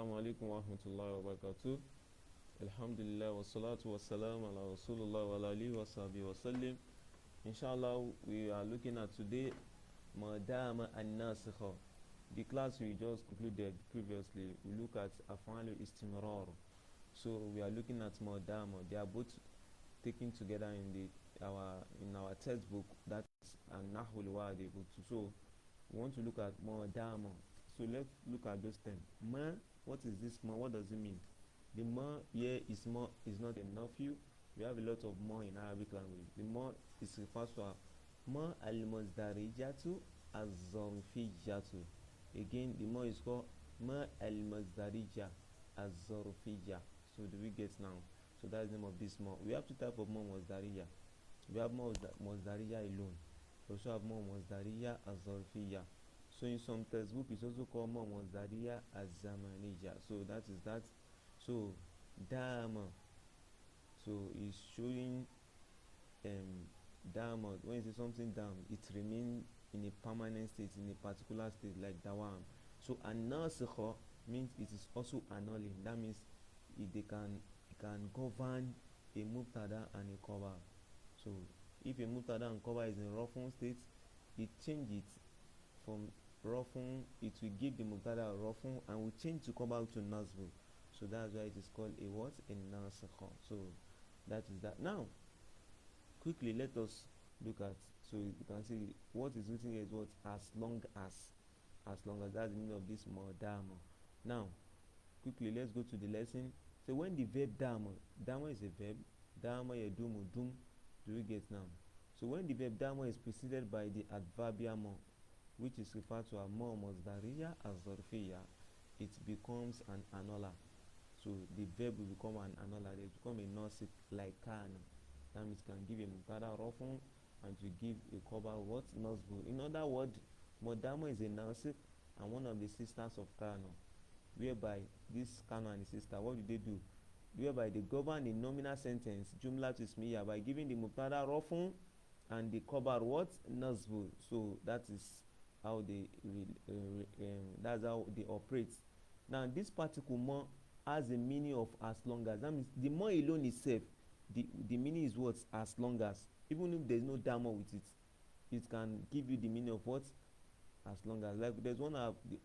Assalamu alaikum wa rahmatullahi wa barakatuh. Alhamdulillah wa salatu wa salam ala Rasulullah wa alihi wa sahbihi wa sallim. Inshallah, we are looking at today Madama al-Nasikha. The class we just concluded previously, we look at Af'al istimrar. So we are looking at Madama. They are both taken together in our textbook, that's Nahwul Waadih book. So we want to look at Madama. So let's look at those terms. Ma, what is this ma? What does it mean? The ma here is not a nephew. We have a lot of ma in Arabic language. The ma is refers to ma al-mazdarijatu az-zarfiyatu. Again, the ma is called ma al-mazdarija az-zarfiyya. So do we get now? So that's the name of this ma. We have two types of ma mazdarija. We have ma mazdarija alone. We also have ma mazdarija az-zarfiyya. So in some textbook it's also called ma mazdarija az-zamaniyya. So that is that. So dama. So it's showing dama. When you say something dam, it remains in a permanent state, in a particular state, like dawam. So an-nasikha means it is also annulling. That means it can govern a mubtada and a khabar. So if a mubtada and khabar is in rafun state, it changes it from rafun, it will give the mubtada a rafun and will change to khabar to nasbu. So that's why it is called a what? A nasikha. So that is that. Now quickly let us look at, so you can see what is written here is what? As long as that's the meaning of this madama. Now quickly let's go to the lesson. So when the verb dama is a verb, dama yadumu dum, do we get now? So when the verb dama is preceded by the adverbial ma, which is referred to as ma masdariya az-zarfiyya, it becomes an annuler. So the verb will become an annuler. It will become a nasik like kana. That means can give a mubtada rafun and to give a khabar what? Nasbu. In other words, madama is a nasik and one of the sisters of kana, whereby this kana and the sister, what do? Whereby they govern the nominal sentence jumla to ismiya by giving the mubtada rafun and the khabar what? Nasbu. So that is how that's how they operate. Now this particular ma has a meaning of as long as. That means the ma alone itself, the meaning is what? As long as. Even if there's no dama with it, it can give you the meaning of what? As long as. Like there's one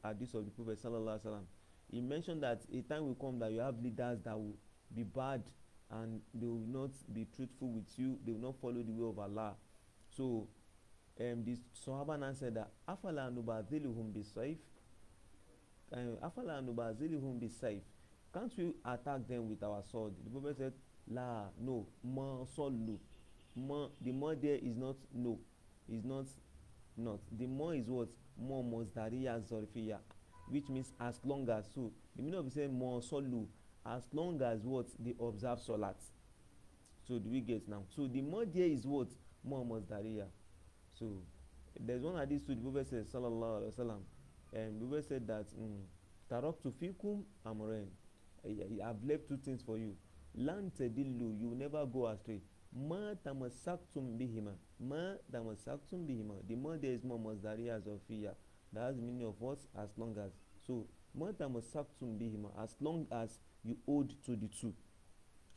hadith of the Prophet sallallahu alaihi wasallam. He mentioned that a time will come that you have leaders that will be bad and they will not be truthful with you. They will not follow the way of Allah. So this Sahaba said that afala nubadhiluhum bisayf, afala nubadhiluhum bisayf, can't we attack them with our sword? The Prophet said la, no, ma sallu, ma, the ma there is not no, is not the ma is what? Ma masdariya zarfiyya, which means as long as. So the meaning of saying ma sallu, as long as what? They observe salat. So do we get now? So the ma there is what? Ma masdariya. So there's one hadith to the Prophet said sallallahu alaihi wasallam, and the Prophet said that taraktu fikum amrayn, I've left two things for you. Lan tadillu, you will never go astray. Ma tamassaktum bihima, ma tamassaktum bihima. The ma there is ma masdariya zarfiyya. That has the meaning of what? As long as. So ma tamassaktum bihima, as long as you hold to the two.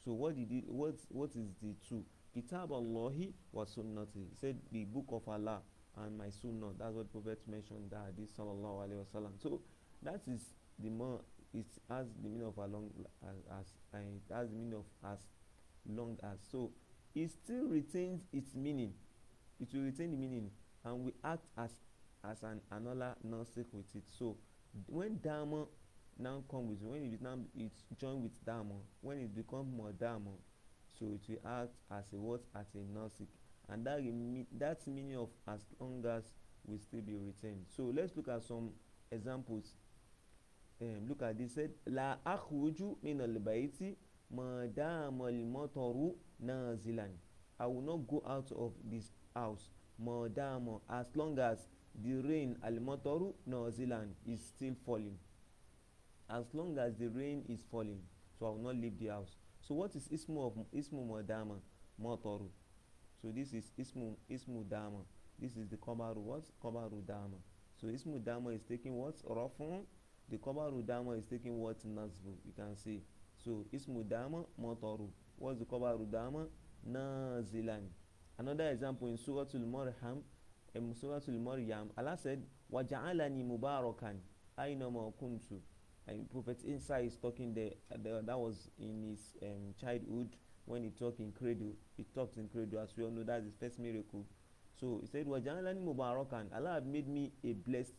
So what is the two? Kitab Allahi wa sunnati. He said the book of Allah and my sunnah. That's what the Prophet mentioned that hadith sallallahu alaihi wasallam. So that is the ma. It has the meaning of along as and it has the meaning of as long as. So it still retains its meaning. It will retain the meaning and we act as an annular nasik with it. So when dama now come with, when it's joined with dama, when it becomes more dama, so it will act as a what? As a nasik, and that meaning of as long as will still be retained. So let's look at some examples. Look at this. Said la akhruju min al-bayti ma dama al-mataru nazilan. I will not go out of this house ma dama, as long as the rain al-mataru nazilan is still falling. As long as the rain is falling, so I will not leave the house. So what is ismu madama? Mataru. So this is ismu dama. This is the khabaru what? Khabaru dama. So ismu dama is taking what? Rafun the khabaru dama is taking what nasbu, you can see. So ismu dama mataru. What's the khabaru dama? Nazilan. Another example in Suratul Marham, Suratul Maryam, Allah said, "Waja'alani mubarakan aina ma kuntu." And Prophet Isa is talking there. That was in his childhood when he talked in cradle. He talks in cradle, as we all know. That's his first miracle. So he said, "Waja'alani mubarakan." Allah had made me a blessed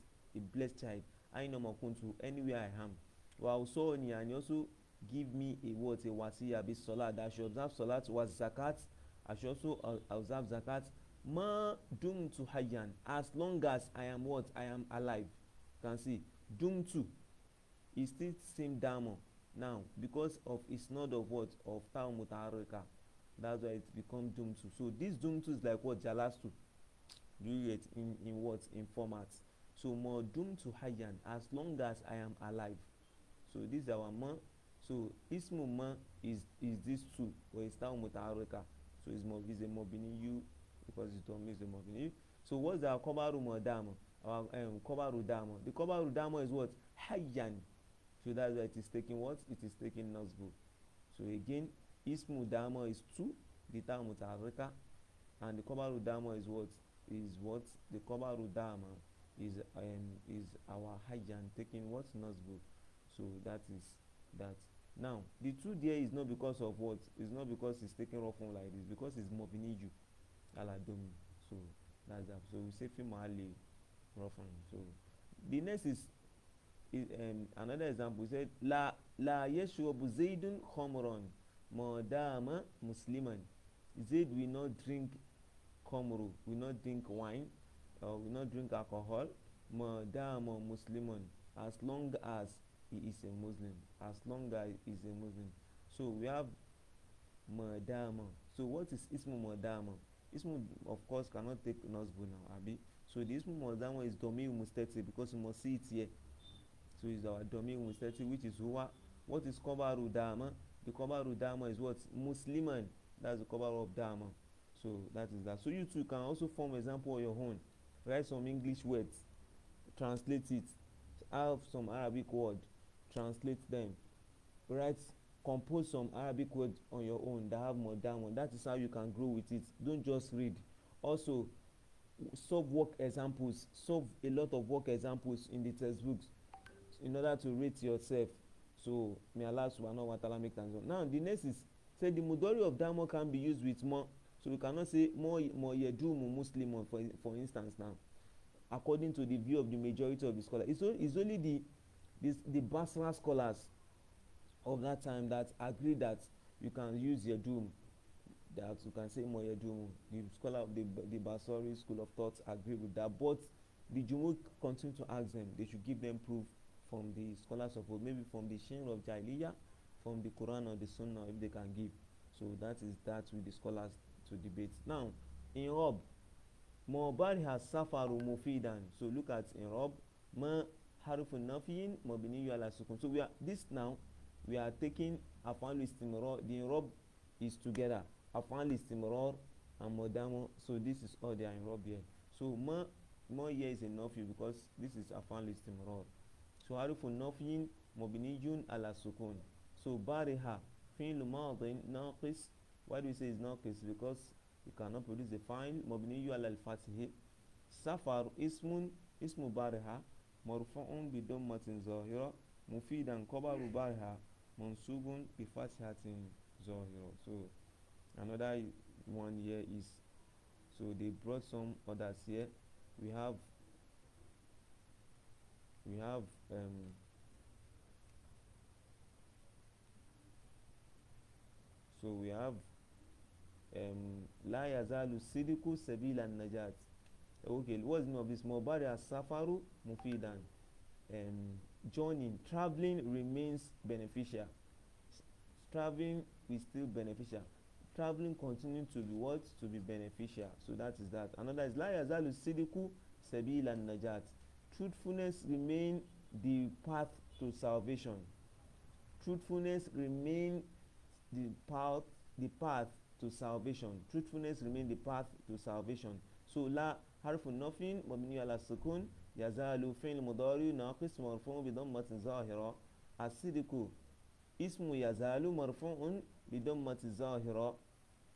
child. Aina ma kuntu, anywhere I am. Wa usoni, and he also give me a what, a wasiya bi salat, that I should observe salat, was zakat. I should also observe zakat. Ma dumtu hayyan, as long as I am what, I am alive. You can see dumtu is still same damo now because of its node of what, of ta'u mutaharrika. That's why it becomes dumtu. So this dumtu is like what, jalastu. Do you get in what, in formats. So ma dumtu hayyan, as long as I am alive. So this is our ma. So ismu ma is this two, where it's ta'u mutaharrika. So it's a mobiniyu because it's a mobiniyu. So what's our khabaru madama? Our khabaru dama. The khabaru dama is what? Hayyan. So that's why it is taking what? It is taking nasbu. So again, ismu dama is two, the ta'u mutaharrika, and the khabaru dama is what? Is what? The khabaru dama is our hayyan taking what? Nasbu. So that is that. Now the two there is not because of what? It's not because it's taking rough one like this, because it's mobiniju aladomi. So that's that. So we say fimali rough one. So the next is another example. We said la yashrabu zaidun khamran madama musliman. Zaid will not drink khamru, will not drink wine, or will not drink alcohol, madama musliman, as long as he is a Muslim. As long as he is a Muslim. So we have madama. So what is ismu madama? Ismu, of course, cannot take nasbu now, abi. So the ismu madama is domir mustati, because you must see it here. So it's our domir mustati, which is huwa. What is khabaru dama? The khabaru dama is what? Musliman. That's the khabaru of dama. So that is that. So you too can also form example of your own. Write some English words, translate it, have some Arabic word, translate them, compose some Arabic words on your own that have more down. That is how you can grow with it. Don't just read. Also solve work examples, solve a lot of work examples in the textbooks in order to rate yourself. So may Allah subhanahu wa ta'ala make things. Now the next is, say the mudari of damo can be used with more. So we cannot say more yedumu muslim for instance. Now according to the view of the majority of the scholars, it's only the Basra scholars of that time that agree that you can use yedum, that you can say more yedum. The scholar of the Basri school of thought agree with that, but the Jumhur continue to ask them. They should give them proof from the scholars of maybe from the Shin of Jahiliyyah, from the Quran or the Sunnah, if they can give. So that is that with the scholars to debate. Now in Rob, Mobari has safaru mufidan. So look at in Rob, ma harufun nafiyin mabniyu ala sukun. So we are taking af'al istimrar. The Rob is together. Af'al istimrar and modamo. So this is all they are in Rob here. So ma here is a nafi because this is af'al istimrar. So harufun nafiyin mabniyun ala sukun. So bariha fi'l madin naqis. Why do we say it's naqis? Because you cannot produce a file. Mabniyu ala al-fatih. Safar ismu bariha marfu'un bi dammatin zahira mufidan khabaru bariha mansubun bi fathatin zahira. So another one here is, so they brought some others here. We have la yazalu sidiku sabila najat. Okay, what's the name of this? Mubari as-safaru mufidan. Joining, traveling remains beneficial. Traveling is still beneficial. Traveling continuing to be what? To be beneficial. So that is that. Another is la yazalu sidiku sabila najat. Truthfulness remain the path to salvation. Truthfulness remain the path to salvation. Truthfulness remain the path to salvation. So la harfu nafin mabni ala sukun يزال فعل مضارع ناقص مرفوع بضمة ظاهرة. الصدق اسم يزال مرفوع بضمة ظاهرة.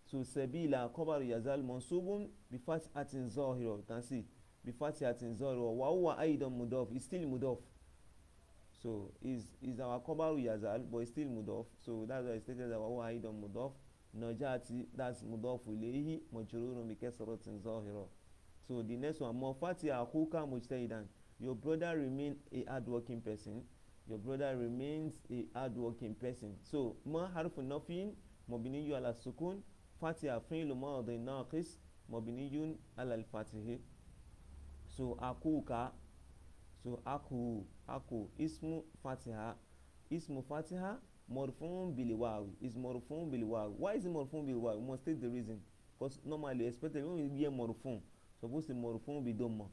So سبيل خبر يزال منصوب بفتحة ظاهرة. You can see بفتحة ظاهرة. وهو أيضا مضاف. It's still مضاف. So is our خبر يزال but it's still مضاف. So that's why I stated that وهو أيضا مضاف. نجاتي that's مضاف إليه مجرور بكسرة ظاهرة. So the next one, Mofati Akuka Mujtahidan. Your brother remains a hardworking person. Your brother remains a hardworking person. So ma harfu nafin mabniyun ala sukun. Fatiha fi'lu madhi naqis mabniyun ala al-fatih. So akuka. So aku ismu fatiha. Ismu fatiha marfu'un bil waw. Is marfu'un bil waw. Why is it marfu'un bil waw? We must state the reason. Because normally expected when we hear marfu', supposed to marfu' bi dhamma.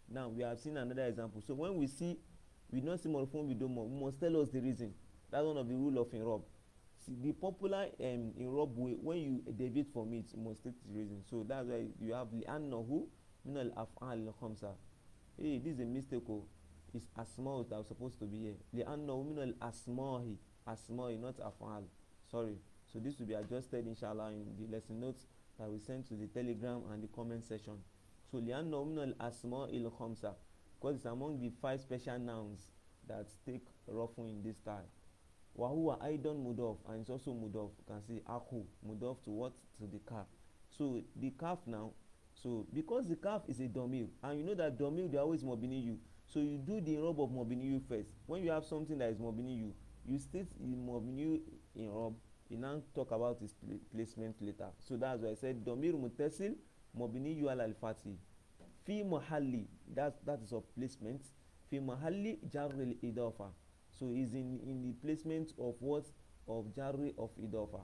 Now we have seen another example. So when we see we don't see marfu' bi dhamma, we must tell us the reason. That's one of the rule of inrob. See, the popular inrob way, when you deviate from it, you must state the reason. So that's why you have Annuler min al af'al al khamsa. Hey, this is a mistake. Oh, it's asma that was supposed to be here. Annuler min al asma'i, asma'i, not af'al. Sorry. So this will be adjusted inshallah in the lesson notes that we send to the telegram and the comment section. So li'annahu min al-asma'il khamsa, because it's among the 5 special nouns that take rafu in this style. Wa huwa aidan mudaf, and it's also mudaf. You can see akhu mudaf to what? To the kaf. So the kaf now, so because the kaf is a domir, and you know that domir they always mobiniyu, so you do the rob of mobiniyu first. When you have something that is mobiniyu, you state the mobiniyu in rob. We now talk about its placement later. So that's why I said domir mutasil mobiniyu ala al-fatih. Fi mahalli, that is of placement. Fi mahalli jarri idafa. So is in the placement of what? Of jarri of idafa.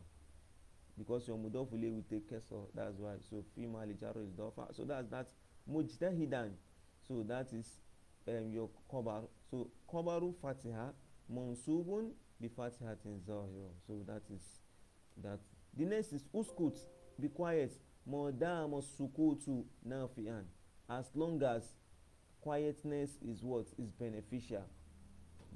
Because your mudaf will take kesor. That's why. So fi mahalli jarri idafa. So that's mujtahidan. So that is your khabar. So khabaru fatiha mansubun bi fatihatin zahira. So that is that. The next is uskut, be quiet. Modama sukutu nafi'an. As long as quietness is what? Is beneficial.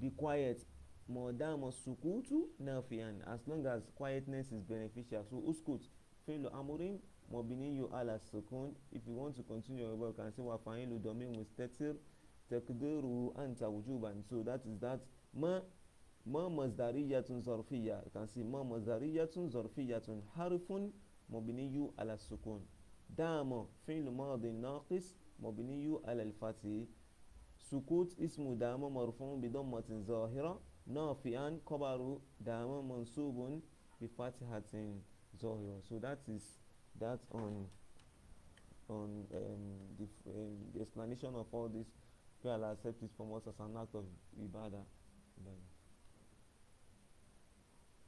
Be quiet. Modama sukutu nafi'an. As long as quietness is beneficial. So uskut fi'lu amurin mabniyu ala sukun. If you want to continue your work, you can say wa fa'ilu domin mustatir taqdiru anta wujuban. So that is that. Ma mazdariyatun zarfiyya. You can see ma mazdariyatun zarfiyatun harfun mabniyu ala sukun. Dama fi'l madi naqis mabniyu ala al-fathi. Sukut ismu dama marfu'un bi dammatin zahira. Nafi'an khabaru dama mansubun bi fathatin zahira. So that is that on the explanation of all this. May Allah accept it from us as an act of ibadah.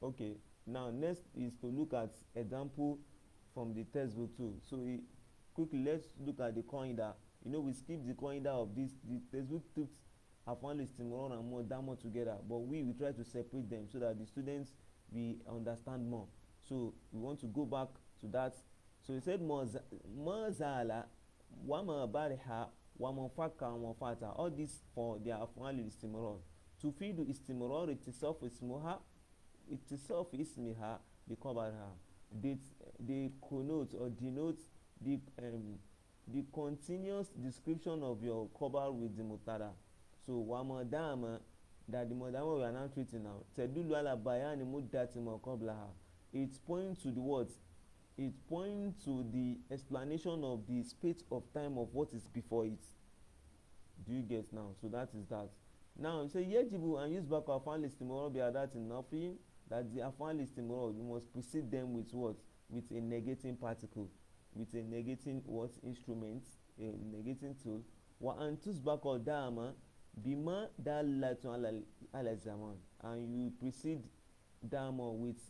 Okay, now next is to look at example from the textbook too. So quickly let's look at the qaida. You know, we skipped the qaida of this. The textbook took afan istimrar and more damo together, but we try to separate them so that the students we understand more. So we want to go back to that. So he said mazala wa ma bariha wa ma fakka wa fata. All this for the afan istimrar. Tufidu istimrar ittisaf ismuha ittisaf ismiha bi khabarha. They connote or denote the continuous description of your khabar with the mutada. So wamadama, that the madama we are now treating now, tedulu ala bayani muddati ma qablaha. It points to the words. It points to the explanation of the space of time of what is before it. Do you get now? So that is that. Now you say yajibu and use back afan listimoro bi adat in nothing. That the afan listimoro, you must precede them with what? With a negating particle, with a negating what? Instrument, a negating tool. Wa antus bako dama bima dalatu ala zaman, and you precede dama with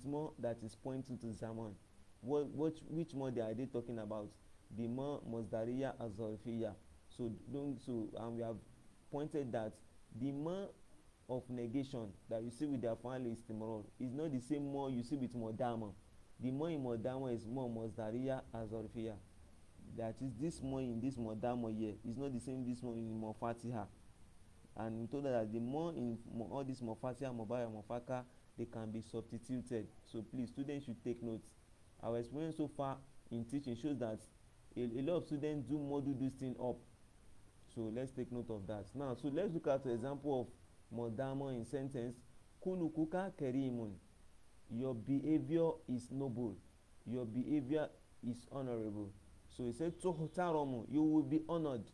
more that is pointing to zaman. Which more are they talking about? The ma masdariya azorfiya. So and we have pointed that the ma of negation that you see with the afan istimrar is not the same more you see with modama. The more in modama is more masdariya azorfiya. that is this more in this modamo here is not the same this more in mofatiha. And we told that the more in all this mofatiha, mobile, mofaka, they can be substituted. So please, students should take notes. Our experience so far in teaching shows that a lot of students do model this thing up. So let's take note of that. Now, so let's look at an example of modamo in sentence. Kulukuka kerimun. Your behavior is noble. Your behavior is honorable. So he said, Tohtaromu, you will be honored.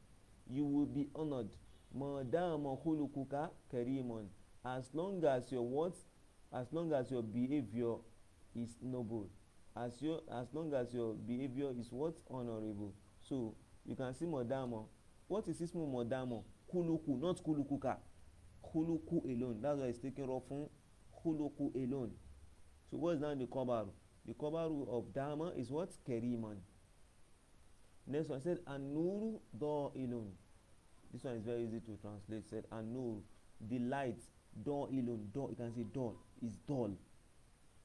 You will be honored. Modamo kulukuka kerimun. As long as your words, as long as your behavior is noble. As long as your behavior is what? Honorable. So you can see modamo. What is this modamo? Kuluku, not kulukuka. Kuluku alone. That's why it's taken off from kuluku alone. So what's now the kabaru? The kabaru of dama is what? Keriman. Next one said anuru do alone. This one is very easy to translate. Said anur, the light, do alone. Do, you can say dull is dull.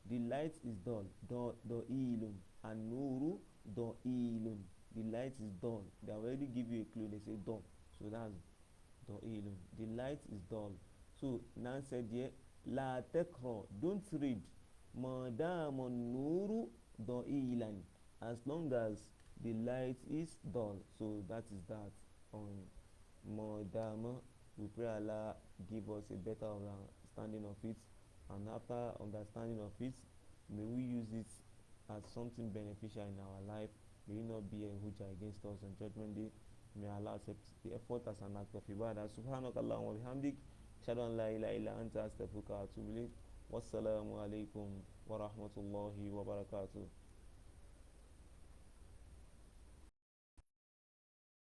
The light is dull. Do ilun. Anuru do ilun. The light is dull. They already give you a clue. They say dull. So that's do ilun. The light is dull. So Nan said here, la tekro, don't read. Madamon nuru do ilan. As long as the light is dull. So that is that on Modama. We pray Allah give us a better understanding of it, and after understanding of it, may we use it as something beneficial in our life. May it not be a hujjah against us on judgment day. May Allah accept the effort as an act of ibadah. Subhanakallahumma wa bihamdik, ashhadu an la ilaha illa anta astaghfiruka wa atubu ilayk. Wassalamu alaikum wa rahmatullahi wa barakatuh.